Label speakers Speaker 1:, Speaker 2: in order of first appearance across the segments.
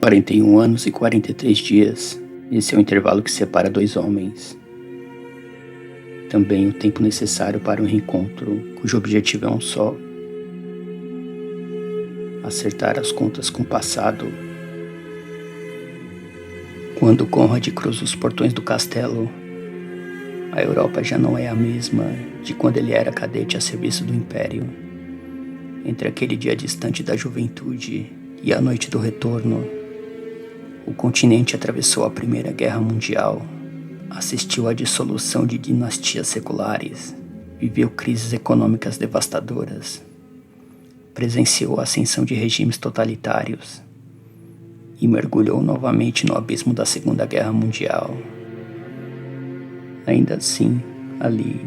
Speaker 1: 41 anos e 43 dias. Esse é o intervalo que separa dois homens. Também o tempo necessário para um reencontro, cujo objetivo é um só: acertar as contas com o passado. Quando Conrad cruza os portões do castelo, a Europa já não é a mesma de quando ele era cadete a serviço do Império. Entre aquele dia distante da juventude e a noite do retorno, o continente atravessou a Primeira Guerra Mundial, assistiu à dissolução de dinastias seculares, viveu crises econômicas devastadoras, presenciou a ascensão de regimes totalitários e mergulhou novamente no abismo da Segunda Guerra Mundial. Ainda assim, ali,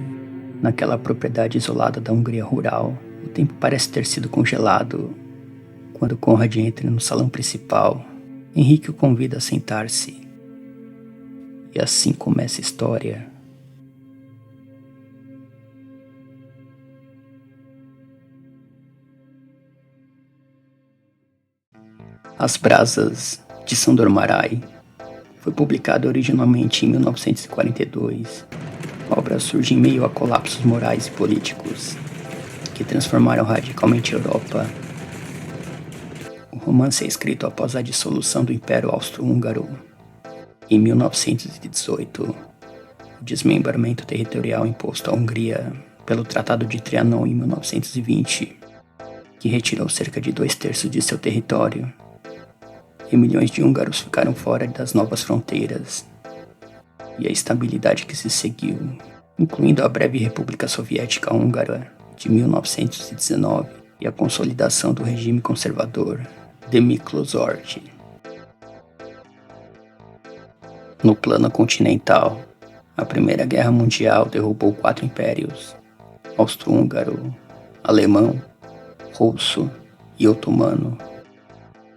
Speaker 1: naquela propriedade isolada da Hungria rural, o tempo parece ter sido congelado. Quando Conrad entra no salão principal, Henrique o convida a sentar-se. E assim começa a história. As Brasas de Sándor Márai foi publicada originalmente em 1942. A obra surge em meio a colapsos morais e políticos que transformaram radicalmente a Europa. O romance é escrito após a dissolução do Império Austro-Húngaro. Em 1918, o desmembramento territorial imposto à Hungria pelo Tratado de Trianon em 1920, que retirou cerca de 2/3 de seu território, e milhões de húngaros ficaram fora das novas fronteiras. E a estabilidade que se seguiu, incluindo a breve República Soviética Húngara de 1919 e a consolidação do regime conservador de Miklós Horthy. No plano continental, a Primeira Guerra Mundial derrubou 4 impérios: austro-húngaro, alemão, russo e otomano,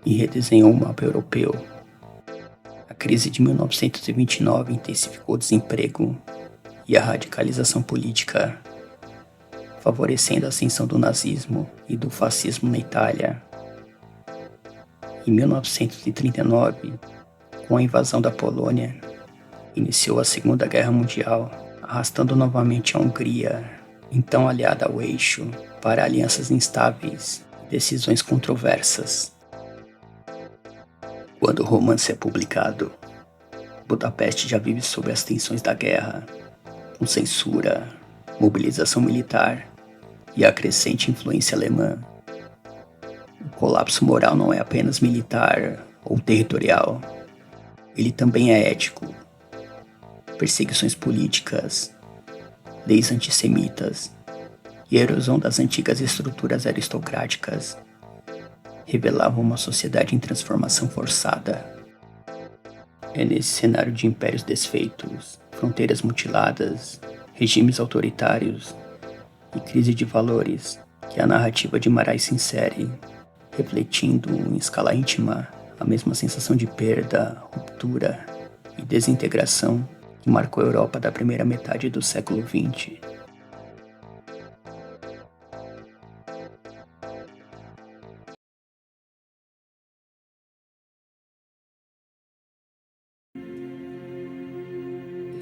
Speaker 1: e redesenhou o mapa europeu. A crise de 1929 intensificou o desemprego e a radicalização política, favorecendo a ascensão do nazismo e do fascismo na Itália. Em 1939, com a invasão da Polônia, iniciou a Segunda Guerra Mundial, arrastando novamente a Hungria, então aliada ao eixo, para alianças instáveis e decisões controversas. Quando o romance é publicado, Budapeste já vive sob as tensões da guerra, com censura, mobilização militar e a crescente influência alemã. O colapso moral não é apenas militar ou territorial, ele também é ético. Perseguições políticas, leis antissemitas e a erosão das antigas estruturas aristocráticas revelavam uma sociedade em transformação forçada. É nesse cenário de impérios desfeitos, fronteiras mutiladas, regimes autoritários e crise de valores que a narrativa de Márai se insere, refletindo em escala íntima a mesma sensação de perda, ruptura e desintegração que marcou a Europa da primeira metade do século XX.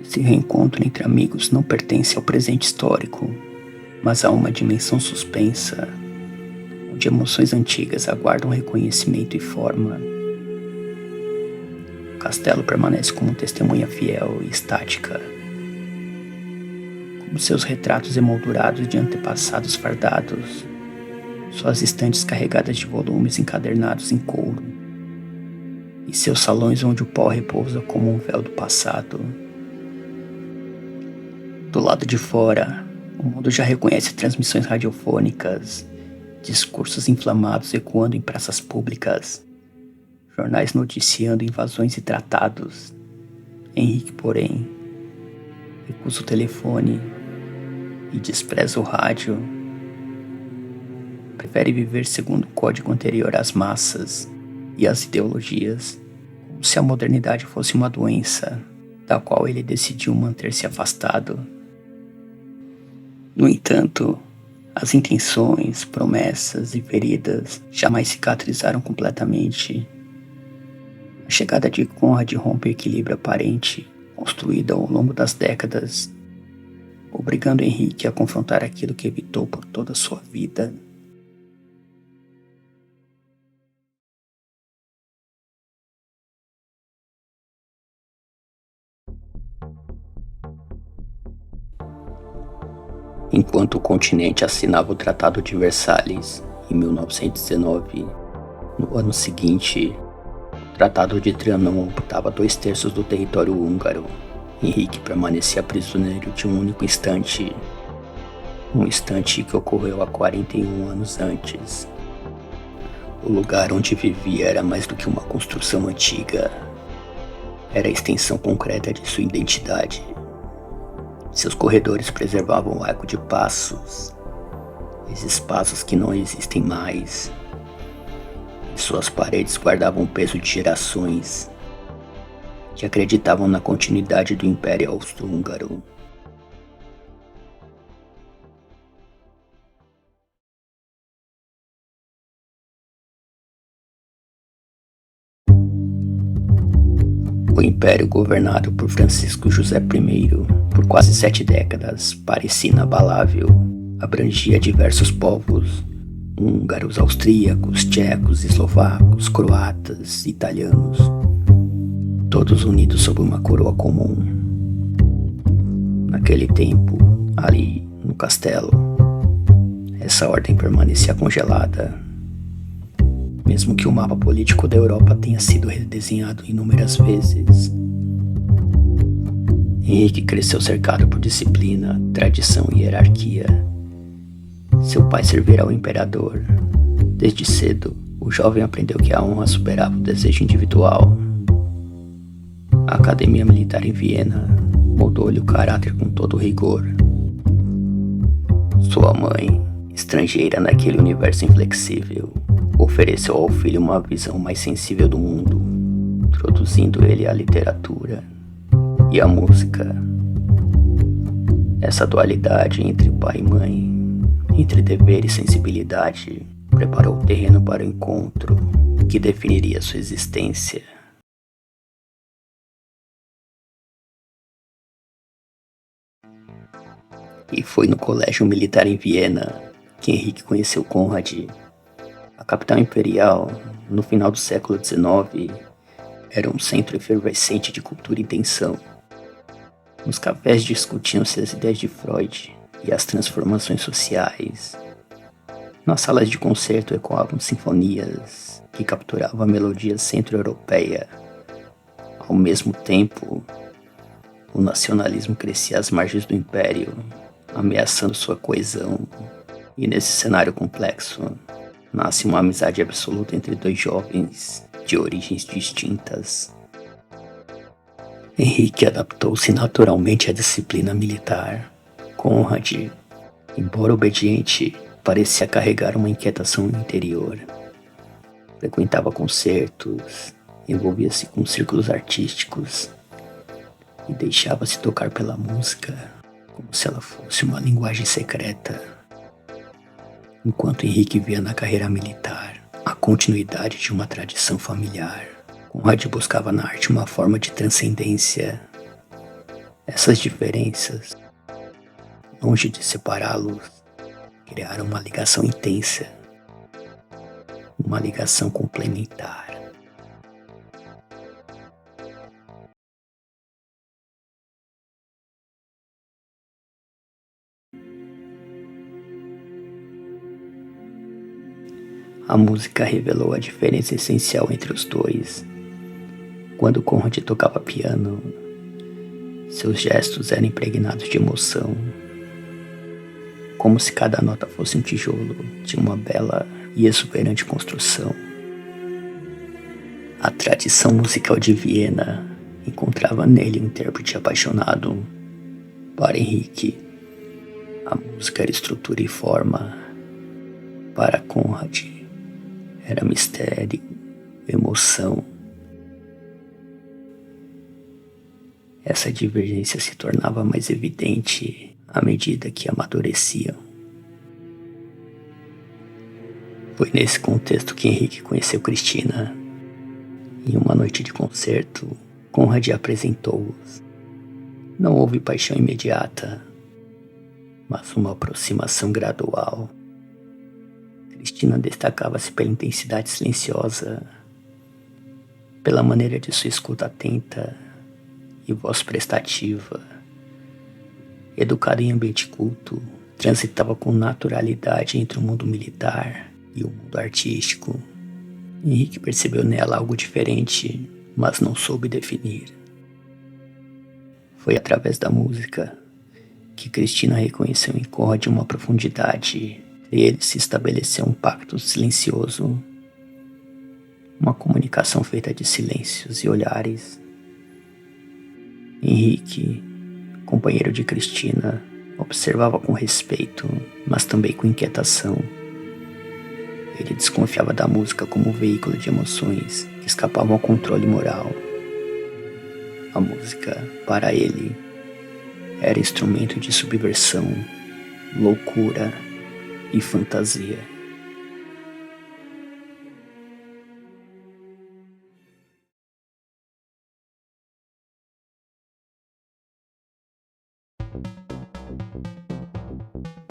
Speaker 1: Esse reencontro entre amigos não pertence ao presente histórico, mas a uma dimensão suspensa, onde emoções antigas aguardam reconhecimento e forma. O castelo permanece como testemunha fiel e estática, como seus retratos emoldurados de antepassados fardados, suas estantes carregadas de volumes encadernados em couro, e seus salões onde o pó repousa como um véu do passado. Do lado de fora, o mundo já reconhece transmissões radiofônicas, discursos inflamados ecoando em praças públicas, jornais noticiando invasões e tratados. Henrique, porém, recusa o telefone e despreza o rádio. Prefere viver segundo o código anterior às massas e às ideologias, como se a modernidade fosse uma doença da qual ele decidiu manter-se afastado. No entanto, as intenções, promessas e feridas jamais cicatrizaram completamente. chegada de Conrad rompe o equilíbrio aparente construído ao longo das décadas, obrigando Henrique a confrontar aquilo que evitou por toda a sua vida. Enquanto o continente assinava o Tratado de Versalhes em 1919, no ano seguinte, o Tratado de Trianon ocultava 2/3 do território húngaro. Henrique permanecia prisioneiro de um único instante, um instante que ocorreu há 41 anos antes. O lugar onde vivia era mais do que uma construção antiga, era a extensão concreta de sua identidade. Seus corredores preservavam o arco de passos, esses passos que não existem mais. Suas paredes guardavam o peso de gerações que acreditavam na continuidade do Império Austro-Húngaro. O Império, governado por Francisco José I por quase 7 décadas, parecia inabalável. Abrangia diversos povos: húngaros, austríacos, tchecos, eslovacos, croatas, italianos, todos unidos sob uma coroa comum. Naquele tempo, ali no castelo, essa ordem permanecia congelada. Mesmo que o mapa político da Europa tenha sido redesenhado inúmeras vezes, Henrique cresceu cercado por disciplina, tradição e hierarquia. Seu pai servira ao imperador. Desde cedo, o jovem aprendeu que a honra superava o desejo individual. A Academia Militar em Viena moldou-lhe o caráter com todo rigor. Sua mãe, estrangeira naquele universo inflexível, ofereceu ao filho uma visão mais sensível do mundo, introduzindo ele à literatura e à música. Essa dualidade entre pai e mãe, entre dever e sensibilidade, preparou o terreno para o encontro que definiria sua existência. E foi no Colégio Militar em Viena que Henrique conheceu Conrad. A capital imperial, no final do século XIX, era um centro efervescente de cultura e tensão. Nos cafés discutiam-se as ideias de Freud e as transformações sociais. Nas salas de concerto ecoavam sinfonias que capturavam a melodia centro-europeia. Ao mesmo tempo, o nacionalismo crescia às margens do império, ameaçando sua coesão. E nesse cenário complexo, nasce uma amizade absoluta entre dois jovens de origens distintas. Henrique adaptou-se naturalmente à disciplina militar. Conrad, embora obediente, parecia carregar uma inquietação interior. Frequentava concertos, envolvia-se com círculos artísticos e deixava-se tocar pela música como se ela fosse uma linguagem secreta. Enquanto Henrique via na carreira militar a continuidade de uma tradição familiar, Conrad buscava na arte uma forma de transcendência. Essas diferenças, longe de separá-los, criaram uma ligação intensa, uma ligação complementar. A música revelou a diferença essencial entre os dois. Quando Conrad tocava piano, seus gestos eram impregnados de emoção, como se cada nota fosse um tijolo de uma bela e exuberante construção. A tradição musical de Viena encontrava nele um intérprete apaixonado. Para Henrique, a música era estrutura e forma. Para Conrad, era mistério, emoção. Essa divergência se tornava mais evidente à medida que amadureciam. Foi nesse contexto que Henrique conheceu Cristina. Em uma noite de concerto, Conrad apresentou-os. Não houve paixão imediata, mas uma aproximação gradual. Cristina destacava-se pela intensidade silenciosa, pela maneira de sua escuta atenta e voz prestativa. Educada em ambiente culto, transitava com naturalidade entre o mundo militar e o mundo artístico. Henrique percebeu nela algo diferente, mas não soube definir. Foi através da música que Cristina reconheceu em Conrad uma profundidade. E ele se estabeleceu um pacto silencioso, uma comunicação feita de silêncios e olhares. Henrique, companheiro de Cristina, observava com respeito, mas também com inquietação. Ele desconfiava da música como um veículo de emoções que escapavam ao controle moral. A música, para ele, era instrumento de subversão, loucura e fantasia.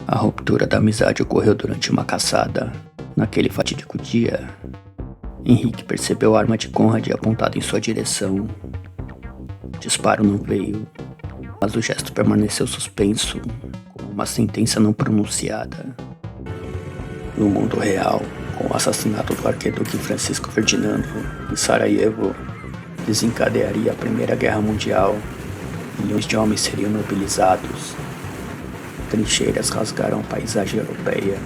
Speaker 1: A ruptura da amizade ocorreu durante uma caçada. Naquele fatídico dia, Henrique percebeu a arma de Conrad apontada em sua direção. O disparo não veio, mas o gesto permaneceu suspenso, como uma sentença não pronunciada. No mundo real, com o assassinato do arquiduque Francisco Ferdinando em Sarajevo, desencadearia a Primeira Guerra Mundial. Milhões de homens seriam mobilizados. Trincheiras rasgaram a paisagem europeia.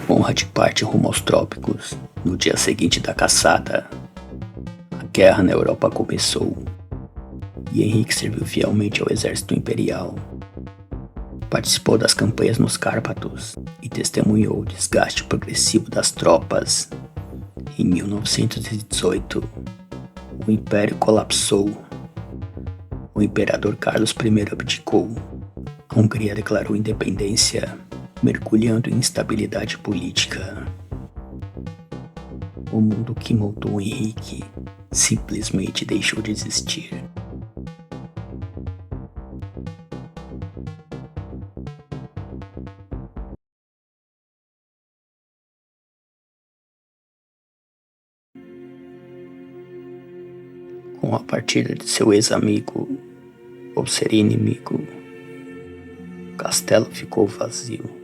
Speaker 1: Conrad parte rumo aos trópicos. No dia seguinte da caçada, a guerra na Europa começou, e Henrique serviu fielmente ao exército imperial. Participou das campanhas nos Cárpatos e testemunhou o desgaste progressivo das tropas. Em 1918, o império colapsou. O imperador Carlos I abdicou. A Hungria declarou independência, mergulhando em instabilidade política. O mundo que moldou Henrique simplesmente deixou de existir. Com a partida de seu ex-amigo, ou seria inimigo, o castelo ficou vazio.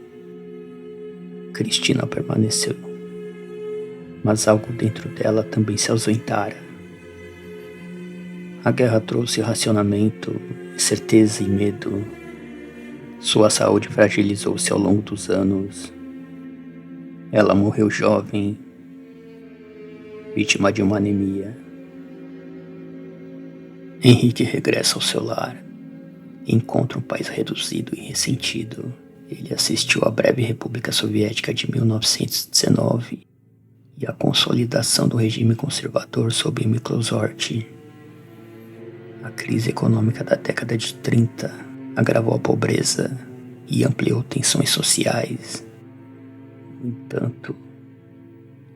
Speaker 1: Cristina permaneceu, mas algo dentro dela também se ausentara. A guerra trouxe racionamento, incerteza e medo. Sua saúde fragilizou-se ao longo dos anos. Ela morreu jovem, vítima de uma anemia. Henrique regressa ao seu lar e encontra um país reduzido e ressentido. Ele assistiu à breve República Soviética de 1919 e à consolidação do regime conservador sob Miklos Horthy. A crise econômica da década de 30 agravou a pobreza e ampliou tensões sociais. No entanto,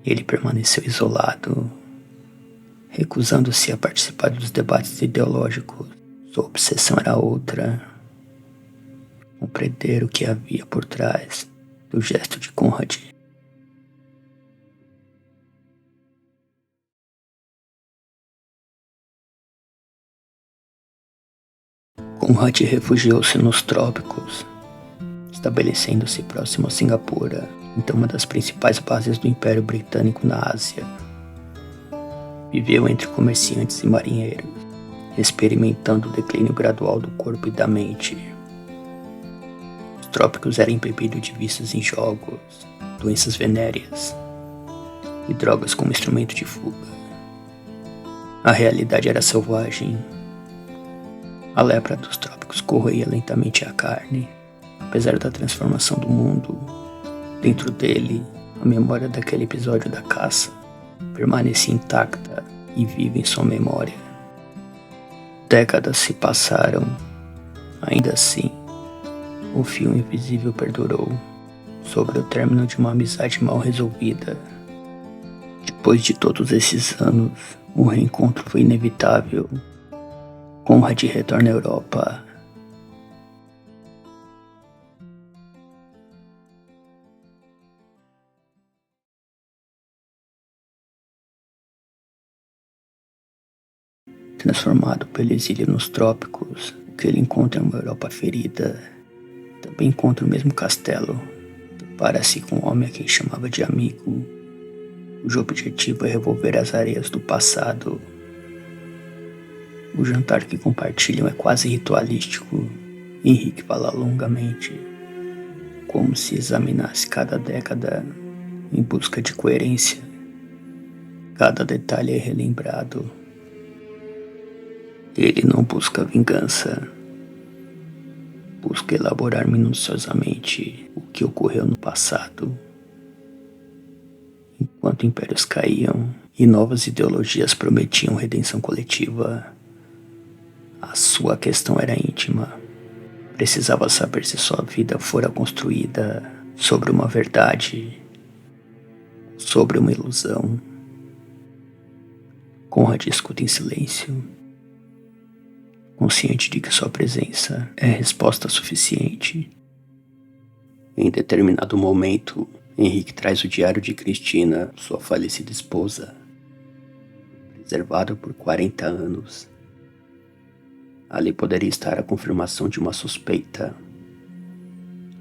Speaker 1: ele permaneceu isolado, recusando-se a participar dos debates ideológicos. Sua obsessão era outra: compreender o que havia por trás do gesto de Conrad. Conrad refugiou-se nos trópicos, estabelecendo-se próximo a Singapura, então uma das principais bases do Império Britânico na Ásia. Viveu entre comerciantes e marinheiros, experimentando o declínio gradual do corpo e da mente. Os trópicos eram embebidos de vícios em jogos, doenças venéreas e drogas como instrumento de fuga. A realidade era selvagem. A lepra dos trópicos corroía lentamente a carne. Apesar da transformação do mundo, dentro dele, a memória daquele episódio da caça permanecia intacta e viva em sua memória. Décadas se passaram. Ainda assim, o fio invisível perdurou sobre o término de uma amizade mal resolvida. Depois de todos esses anos, o reencontro foi inevitável. Conrad retorna à Europa. Transformado pelo exílio nos trópicos, o que ele encontra é uma Europa ferida. Também encontra o mesmo castelo. Depara-se com um homem a quem chamava de amigo, cujo objetivo é revolver as areias do passado. O jantar que compartilham é quase ritualístico. Henrique fala longamente, como se examinasse cada década em busca de coerência. Cada detalhe é relembrado. Ele não busca vingança. Busca elaborar minuciosamente o que ocorreu no passado. Enquanto impérios caíam e novas ideologias prometiam redenção coletiva, a sua questão era íntima. Precisava saber se sua vida fora construída sobre uma verdade, sobre uma ilusão. Conrad escuta em silêncio, consciente de que sua presença é resposta suficiente. Em determinado momento, Henrique traz o diário de Cristina, sua falecida esposa, preservado por 40 anos. Ali poderia estar a confirmação de uma suspeita,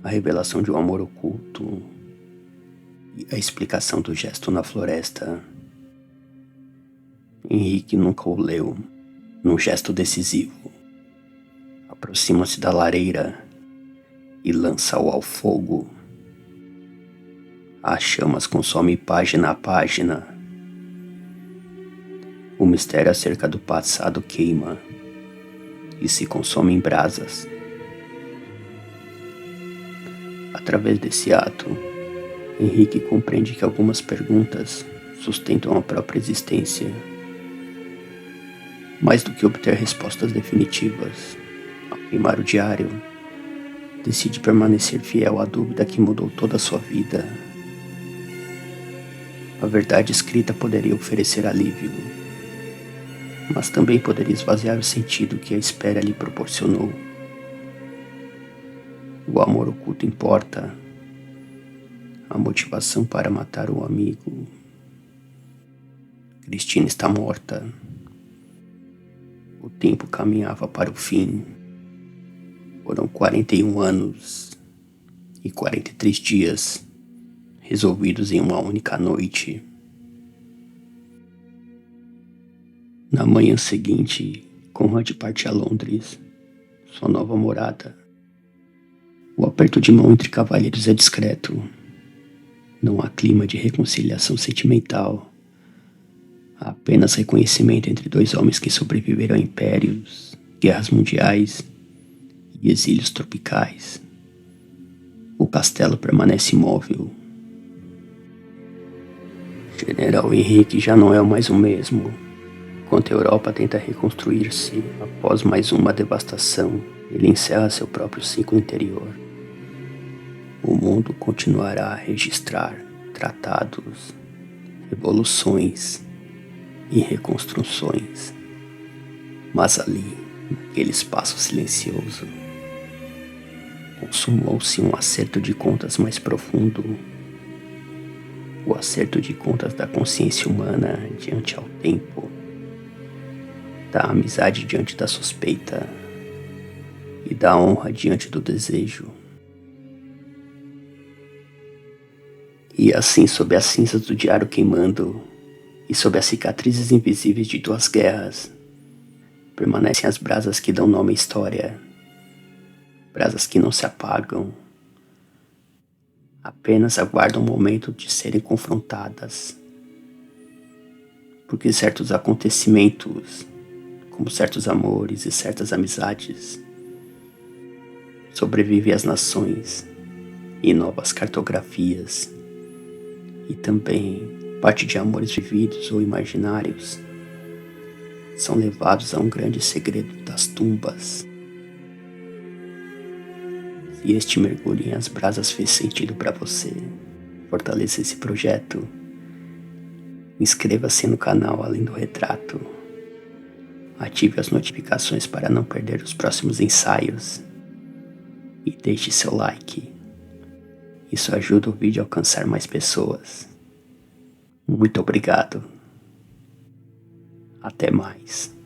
Speaker 1: a revelação de um amor oculto e a explicação do gesto na floresta. Henrique nunca o leu. Num gesto decisivo, aproxima-se da lareira e lança-o ao fogo. As chamas consomem página a página. O mistério acerca do passado queima e se consome em brasas. Através desse ato, Henrique compreende que algumas perguntas sustentam a própria existência. Mais do que obter respostas definitivas, ao queimar o diário, decide permanecer fiel à dúvida que mudou toda a sua vida. A verdade escrita poderia oferecer alívio, mas também poderia esvaziar o sentido que a espera lhe proporcionou. O amor oculto importa, a motivação para matar o amigo. Cristina está morta. O tempo caminhava para o fim. Foram 41 anos e 43 dias, resolvidos em uma única noite. Na manhã seguinte, Conrad parte a Londres, sua nova morada. O aperto de mão entre cavalheiros é discreto. Não há clima de reconciliação sentimental. Há apenas reconhecimento entre dois homens que sobreviveram a impérios, guerras mundiais e exílios tropicais. O castelo permanece imóvel. General Henrique já não é mais o mesmo. Enquanto a Europa tenta reconstruir-se após mais uma devastação, ele encerra seu próprio ciclo interior. O mundo continuará a registrar tratados, revoluções e reconstruções. Mas ali, naquele espaço silencioso, consumou-se um acerto de contas mais profundo. O acerto de contas da consciência humana diante ao tempo, da amizade diante da suspeita e da honra diante do desejo. E assim, sob as cinzas do diário queimando e sob as cicatrizes invisíveis de duas guerras, permanecem as brasas que dão nome à história, brasas que não se apagam, apenas aguardam o momento de serem confrontadas. Porque certos acontecimentos, como certos amores e certas amizades, sobrevivem às nações e novas cartografias, e também parte de amores vividos ou imaginários são levados a um grande segredo das tumbas. Se este mergulho em as brasas fez sentido para você, fortaleça esse projeto Inscreva-se no canal Além do Retrato. Ative as notificações para não perder os próximos ensaios. E deixe seu like. Isso ajuda o vídeo a alcançar mais pessoas. Muito obrigado. Até mais.